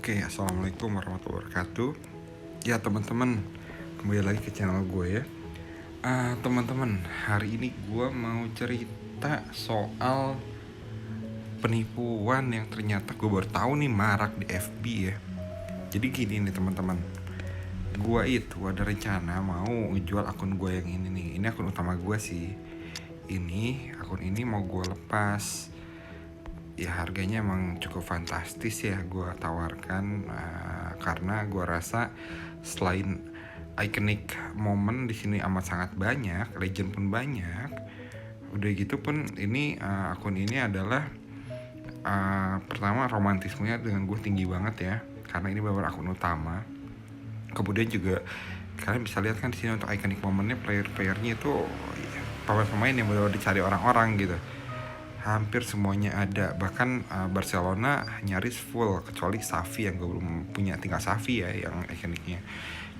Oke, assalamualaikum warahmatullahi wabarakatuh. Ya teman-teman, kembali lagi ke channel gue ya. Teman-teman, hari ini gue mau cerita soal penipuan yang ternyata gue baru tahu nih marak di FB ya. Jadi gini nih teman-teman, gue itu ada rencana mau ngejual akun gue yang ini nih. Ini akun utama gue sih. Akun ini mau gue lepas. Ya harganya emang cukup fantastis ya gue tawarkan, karena gue rasa selain iconic momen di sini amat sangat banyak, legend pun banyak. Udah gitu pun ini akun ini adalah pertama romantismenya dengan gue tinggi banget ya, karena ini benar akun utama. Kemudian juga kalian bisa lihat kan di sini untuk iconic momennya, player-playernya itu pemain-pemain yang benar-benar dicari orang-orang gitu. Hampir semuanya ada, bahkan Barcelona nyaris full kecuali Xavi yang gue belum punya, tinggal Xavi ya yang ikoniknya.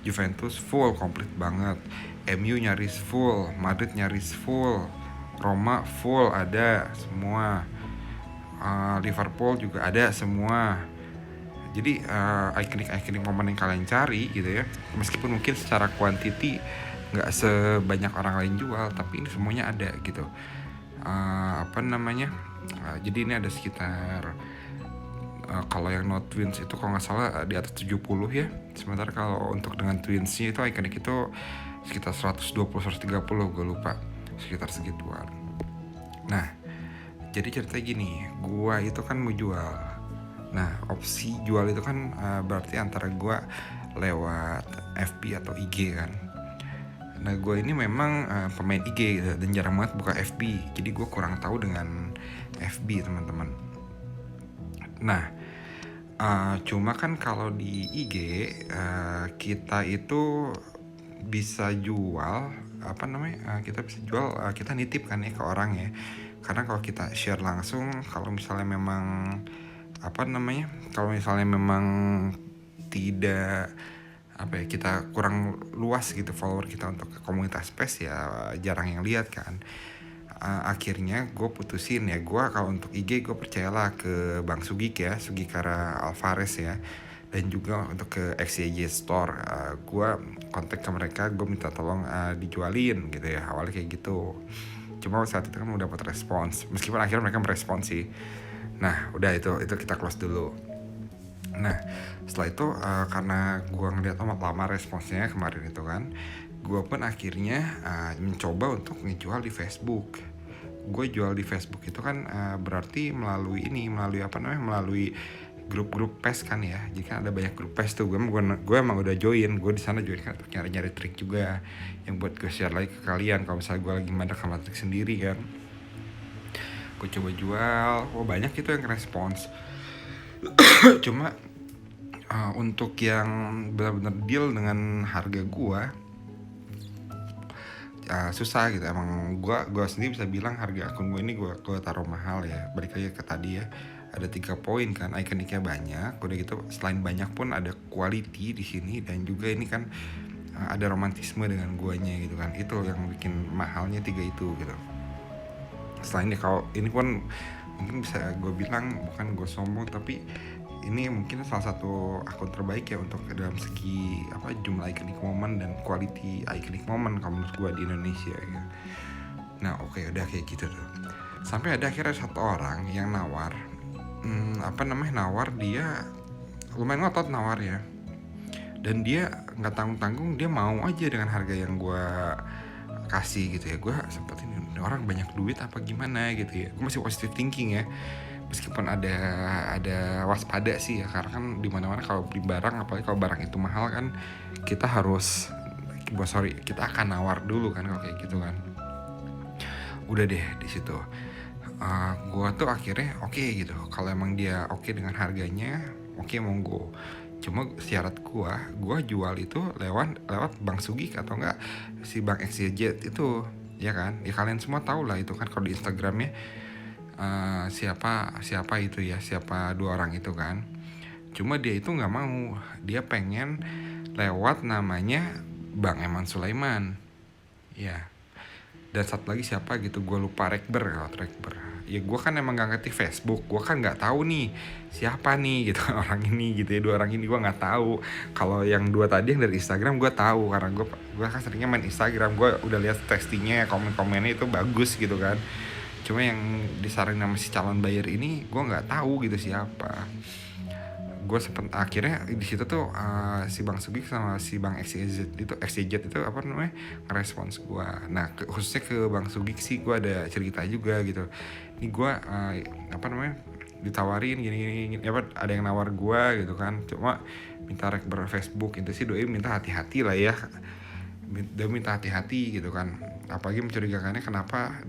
Juventus full, komplit banget. MU nyaris full, Madrid nyaris full, Roma full, ada semua. Liverpool juga ada semua. Jadi ikonik momen yang kalian cari gitu ya, meskipun mungkin secara quantity nggak sebanyak orang lain jual, tapi ini semuanya ada gitu. Jadi ini ada sekitar kalau yang no twins itu kalau nggak salah di atas 70 ya. Sementara kalau untuk dengan twinsnya itu ikonik itu sekitar 120-130, gue lupa, sekitar segituan. Nah, jadi cerita gini, gua itu kan mau jual. Nah, opsi jual itu kan berarti antara gua lewat FB atau IG kan. Nah, gue ini memang pemain IG gitu, dan jarang banget buka FB. Jadi gue kurang tahu dengan FB, teman-teman. Nah, cuma kan kalau di IG kita itu bisa jual kita bisa jual, kita nitip kan ya ke orang ya. Karena kalau kita share langsung, kalau misalnya memang tidak kita kurang luas gitu follower kita untuk ke komunitas PES ya, jarang yang lihat kan. Akhirnya gue putusin ya, gue kalau untuk IG gue percayalah ke Bang Sugik ya, Sugikara Alvarez ya, dan juga untuk ke XYJ Store. Gue kontak ke mereka, gue minta tolong dijualin gitu ya, awalnya kayak gitu. Cuma saat itu kan udah dapat respons, meskipun akhirnya mereka merespons sih. Nah udah itu kita close dulu. Nah setelah itu karena gue ngeliat amat lama responsnya kemarin itu kan, gue pun akhirnya mencoba untuk ngejual di Facebook. Gue jual di Facebook itu kan berarti melalui grup-grup PES kan ya. Jadi kan ada banyak grup PES tuh, gue emang udah join. Gue di sana join kan untuk nyari trik juga yang buat gue share lagi ke kalian kalau misalnya gue lagi mandek sama trik sendiri kan. Gue coba jual, banyak itu yang respons. Cuma untuk yang benar-benar deal dengan harga gue susah gitu. Emang gue sendiri bisa bilang harga akun gue ini gue taruh mahal ya. Balik lagi ke tadi ya, ada 3 poin kan, ikoniknya banyak. Udah gitu selain banyak pun ada quality di sini, dan juga ini kan ada romantisme dengan guanya gitu kan. Itu yang bikin mahalnya 3 itu gitu. Selain ini, kalau ini pun mungkin bisa gue bilang, bukan gue sombong, tapi ini mungkin salah satu akun terbaik ya untuk dalam segi jumlah iconic moment dan quality iconic moment kalau menurut gue di Indonesia ya. Nah oke, udah kayak gitu tuh. Sampai ada akhirnya satu orang yang nawar, dia lumayan ngotot nawar ya, dan dia nggak tanggung-tanggung, dia mau aja dengan harga yang gue kasih gitu ya. Gue sempet ini orang banyak duit apa gimana gitu ya, gue masih positive thinking ya, meskipun ada waspada sih ya, karena kan di mana-mana kalau beli barang, apalagi kalau barang itu mahal kan, kita akan nawar dulu kan kalau kayak gitu kan. Udah deh di situ gue tuh akhirnya oke gitu, kalau emang dia oke dengan harganya, oke monggo. Cuma syarat gue jual itu lewat Bang Sugik atau enggak si Bang XYZ itu ya kan. Ya kalian semua tahu lah itu kan kalau di Instagramnya siapa itu ya, siapa 2 orang itu kan. Cuma dia itu nggak mau, dia pengen lewat namanya Bang Eman Sulaiman ya, dan satu lagi siapa gitu gue lupa, Rekber. ya gue kan emang gak ngerti Facebook, gue kan nggak tahu nih siapa nih gitu orang ini gitu ya, 2 orang ini gue nggak tahu. Kalau yang 2 tadi yang dari Instagram gue tahu karena gue kan seringnya main Instagram, gue udah lihat testingnya, komen-komennya itu bagus gitu kan. Cuma yang disaring nama si calon buyer ini gue nggak tahu gitu siapa. Gue sempet akhirnya di situ tuh si Bang Sugik sama si Bang XYZ itu apa namanya ngerespons gue. Nah khususnya ke Bang Sugik sih gue ada cerita juga gitu. Ini gue apa namanya ditawarin gini apa ada yang nawar gue gitu kan, cuma minta rekber Facebook itu sih doi minta hati-hati lah ya, dia minta hati-hati gitu kan, apalagi mencurigakannya kenapa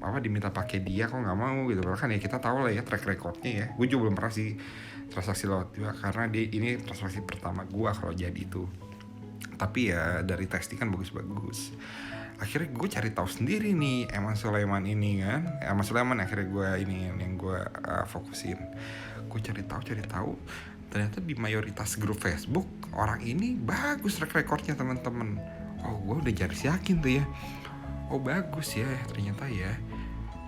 apa diminta pakai dia kok nggak mau gitu. Bahkan ya kita tahu lah ya track recordnya ya, gue juga belum pernah sih transaksi lewat juga karena ini transaksi pertama gue kalau jadi itu. Tapi ya dari testing kan bagus-bagus. Akhirnya gue cari tahu sendiri nih Eman Sulaiman ini kan, Eman Sulaiman akhirnya gue ini yang gue fokusin. Gue cari tahu ternyata di mayoritas grup Facebook orang ini bagus track recordnya teman-teman. Oh gue udah jadi yakin tuh ya, oh bagus ya ternyata ya.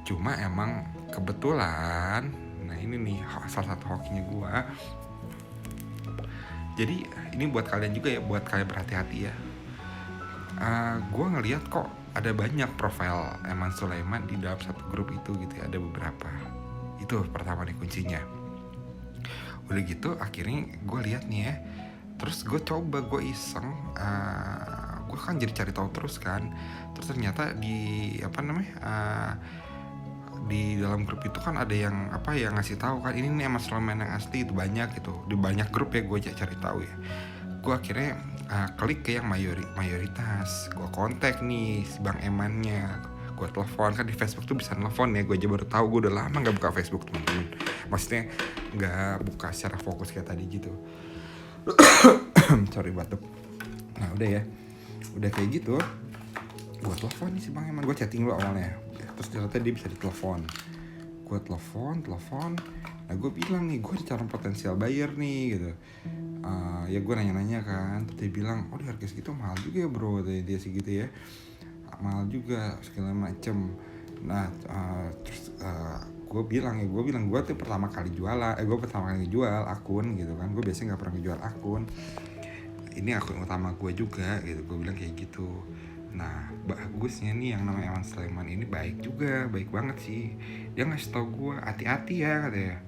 Cuma emang kebetulan, nah ini nih salah satu hokinya gue. Jadi ini buat kalian juga ya, buat kalian berhati-hati ya. Gue ngeliat kok ada banyak profil Eman Sulaiman di dalam satu grup itu gitu ya, ada beberapa. Itu pertama nih kuncinya. Udah gitu akhirnya gue lihat nih ya, terus gue coba, gue iseng, gue kan jadi cari tahu terus kan. Terus ternyata di apa namanya di dalam grup itu kan ada yang apa yang ngasih tahu kan ini nih Eman Sulaiman yang asli, itu banyak gitu di banyak grup ya. Gue cari tahu ya, gue akhirnya klik ke yang mayoritas. Gue kontak nih si Bang Emannya, gue telepon. Kan di Facebook tuh bisa telepon ya, gue aja baru tahu, gue udah lama nggak buka Facebook teman-teman, maksudnya nggak buka secara fokus kayak tadi gitu. Sorry batuk. Nah udah ya, udah kayak gitu gue telepon nih si Bang Eman, gue chatting dulu awalnya, terus ternyata dia bisa ditelepon. Gue telepon, nah gue bilang nih gue ada calon potensial buyer nih gitu. Ya gue nanya-nanya kan, terus dia bilang oh di harga segitu mahal juga ya bro, dia segitu ya, mahal juga segala macem. Nah terus gue bilang gue tuh pertama kali jual akun gitu kan, gue biasanya nggak pernah ngejual akun, ini akun utama gue juga gitu, gue bilang kayak gitu. Nah bagusnya nih yang namanya Eman Sulaiman ini baik banget sih. Dia ngasih tau gue hati-hati ya katanya.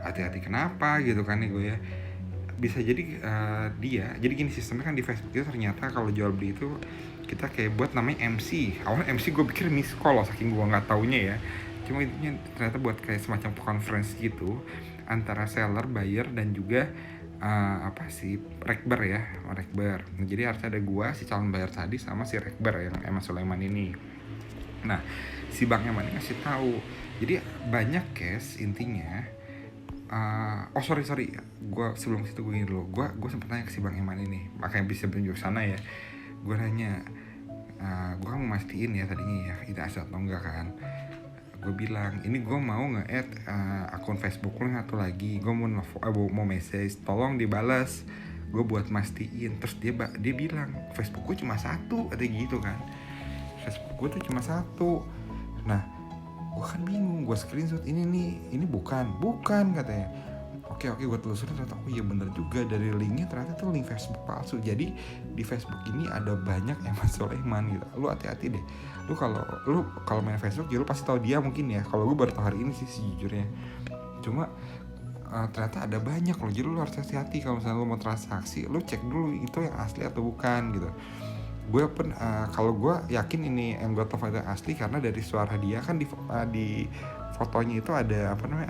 Hati-hati kenapa gitu kan nih gue ya. Bisa jadi dia, jadi gini sistemnya kan di Facebook itu ternyata kalau jual beli itu kita kayak buat namanya MC. Awalnya MC gue pikir miss call loh, saking gue nggak taunya ya. Cuma intinya ternyata buat kayak semacam conference gitu antara seller, buyer dan juga rekber ya, rekber. Nah, jadi harusnya ada gua, si calon buyer tadi sama si rekber yang Eman Sulaiman ini. Nah si Bang Eman ini ngasih tahu, jadi banyak case intinya. Sorry gue sebelum situ gue gini dulu, gue sempet nanya ke si Bang Eman ini, makanya bisa berunjuk sana ya. Gue nanya, gue kan mau mastiin ya tadinya ya ini asal atau enggak kan. Gue bilang ini gue mau nge-add akun Facebook lo satu lagi, gue mau message, tolong dibalas, gue buat mastiin. Terus dia bilang Facebook gue cuma satu, katanya gitu kan, Facebook gue tuh cuma satu. Nah gue kan bingung, gue screenshot ini bukan katanya. Oke gue telusurin ternyata oh iya bener juga, dari linknya ternyata tuh link Facebook palsu. Jadi di Facebook ini ada banyak Eman Sulaiman gitu. Lu hati-hati deh. Lu kalau main Facebook ya lu pasti tahu dia mungkin ya. Kalau gue baru tahu hari ini sih sejujurnya. Cuma ternyata ada banyak loh. Jadi lu harus hati-hati kalau misalnya lu mau transaksi, lu cek dulu itu yang asli atau bukan gitu. Gue pun kalau gue yakin ini yang gue telepon itu asli karena dari suara dia kan di fotonya itu ada apa namanya,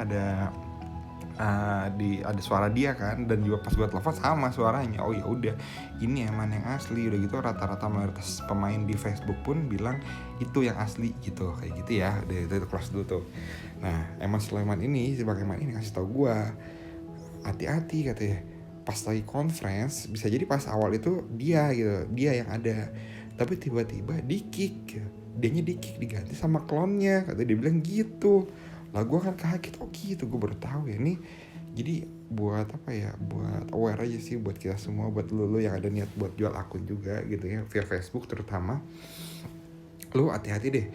ada suara dia kan, dan juga pas gue telepon sama suaranya. Oh ya udah ini Eman yang asli. Udah gitu rata-rata mayoritas pemain di Facebook pun bilang itu yang asli gitu, kayak gitu ya. Udah itu kelas dulu tuh. Nah Eman Sulaiman ini, si Bang Eman ini kasih tau gue hati-hati katanya. Pas lagi conference bisa jadi pas awal itu dia yang ada, tapi tiba-tiba di-kick, dianya di-kick, diganti sama klonnya, katanya. Dia bilang gitu lah. Gue kan kaget, oh gitu, gue baru tahu ya. Ini jadi buat apa ya, buat aware aja sih buat kita semua, buat lu yang ada niat buat jual akun juga gitu ya via Facebook terutama. Lu hati-hati deh,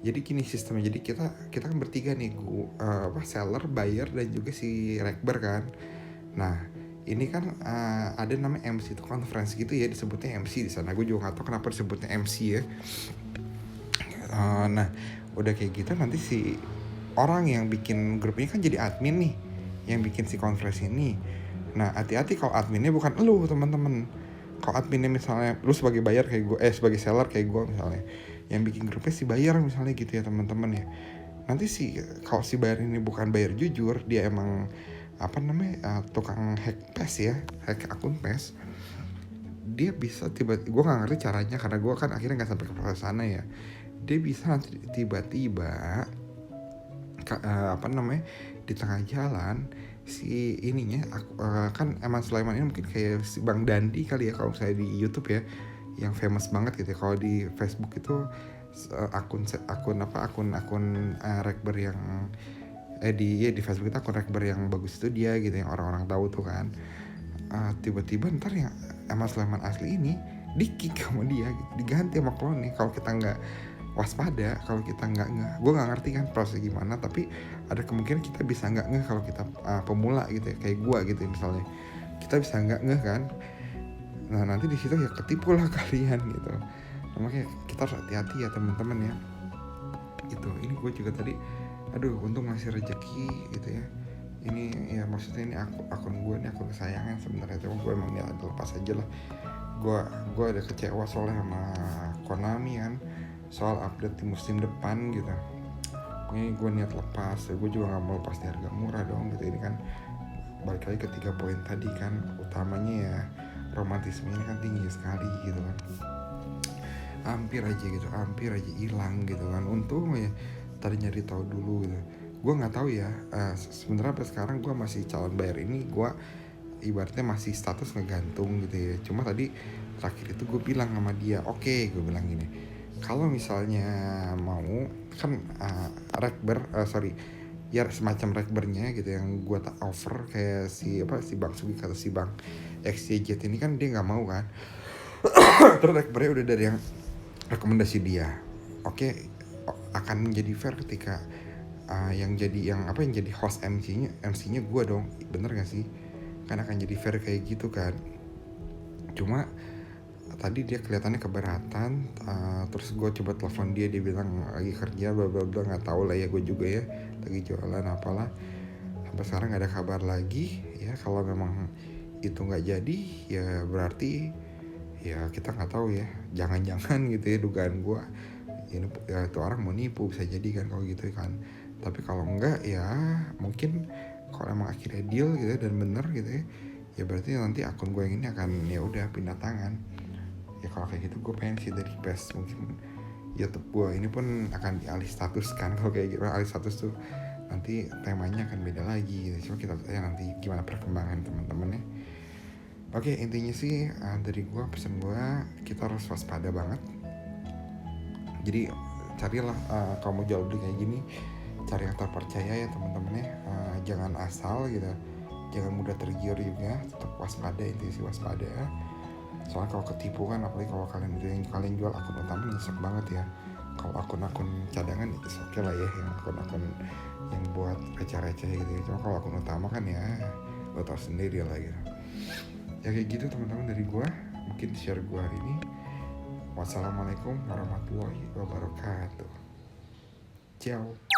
Jadi gini sistemnya, jadi kita kan bertiga nih, seller, buyer, dan juga si Rekber kan. Nah ini kan ada namanya MC itu conference gitu ya, disebutnya MC di sana. Gue juga nggak tahu kenapa disebutnya MC ya. Nah udah kayak gitu nanti si orang yang bikin grup ini kan jadi admin nih, yang bikin si conference ini. Nah hati-hati kalau adminnya bukan lu teman-teman. Kalau adminnya misalnya lu sebagai buyer kayak gue, sebagai seller kayak gue misalnya, yang bikin grupnya si buyer misalnya gitu ya teman-teman ya. Nanti kalau si buyer ini bukan buyer jujur, dia emang apa namanya tukang hack PES ya, hack akun PES, dia bisa tiba-tiba, gue nggak ngerti caranya karena gue kan akhirnya nggak sampai ke sana ya. Dia bisa nanti tiba-tiba apa namanya di tengah jalan si ininya kan Eman Sulaiman ini mungkin kayak si Bang Dandi kali ya kalau saya di YouTube ya, yang famous banget gitu ya. Kalau di Facebook itu akun Rekber yang di Facebook itu akun Rekber yang bagus itu dia gitu, yang orang-orang tahu tuh kan. Tiba-tiba ntar yang Eman Sulaiman asli ini di-kick sama dia gitu, diganti sama klonnya kalau kita nggak waspada, kalau kita nggak ngeh. Gue nggak ngerti kan proses gimana, tapi ada kemungkinan kita bisa nggak ngeh kalau kita pemula gitu ya, kayak gue gitu ya, misalnya kita bisa nggak ngeh kan. Nah nanti di situ ya ketipu lah kalian gitu. Nah, makanya kita harus hati-hati ya teman-teman ya. Itu ini gue juga tadi, aduh untung ngasih rezeki gitu ya. Ini ya maksudnya ini akun gue, ini akun kesayangan sebenarnya, cuma gue emang niat lepas aja lah. Gue ada kecewa soalnya sama Konami kan, soal update di musim depan gitu. Ini gue niat lepas, gue juga nggak mau lepas di harga murah dong gitu. Ini kan balik lagi ke 3 poin tadi kan, utamanya ya romantisme ini kan tinggi sekali gitu kan. Hampir aja hilang gitu kan. Untung ya tadi nyari tahu dulu gitu. Gue nggak tahu ya, sebenarnya sampai sekarang gue masih calon bayar ini, gue ibaratnya masih status ngegantung gitu ya. Cuma tadi terakhir itu gue bilang sama dia, oke, gue bilang gini, kalau misalnya mau kan ya semacam Rekbernya gitu yang gue tak offer kayak si Bang Sugi atau si Bang XYZ ini kan dia nggak mau kan. Terus Rekbernya udah dari yang rekomendasi dia, oke, akan menjadi fair ketika yang jadi host MC-nya gue dong, bener gak sih? Kan akan jadi fair kayak gitu kan. Cuma tadi dia kelihatannya keberatan, terus gue coba telepon dia bilang lagi kerja bla bla bla, nggak tahu lah ya, gue juga ya lagi jualan apalah. Sampai sekarang nggak ada kabar lagi ya. Kalau memang itu nggak jadi ya berarti ya kita nggak tahu ya, jangan-jangan gitu ya dugaan gue ini ya, itu orang mau nipu, bisa jadi kan kalau gitu kan. Tapi kalau enggak ya mungkin kalau emang akhirnya deal gitu ya, dan bener gitu ya berarti nanti akun gue yang ini akan ya udah pindah tangan ya. Kalau kayak gitu gue pengen sih dari PES, mungkin YouTube gue ini pun akan dialih status kan. Kalau kayak gitu alih status tuh nanti temanya akan beda lagi gitu. Cuma kita lihat nanti gimana perkembangan teman-teman ya. Oke, intinya sih dari gue, pesan gue, kita harus waspada banget. Jadi carilah kalau mau jual beli kayak gini, cari yang terpercaya ya teman-teman ya. Jangan asal gitu, jangan mudah tergiur juga, tetap waspada, intinya sih waspada ya. Soalnya kalau ketipu kan, apalagi kalau kalian jual akun utama, nyesek banget ya. Kalau akun-akun cadangan itu oke lah ya, yang akun-akun yang buat receh-receh gitu ya. Cuma kalau akun utama kan ya lo tau sendiri lah gitu. Ya kayak gitu teman-teman dari gue, mungkin share gue hari ini. Wassalamualaikum warahmatullahi wabarakatuh. Ciao.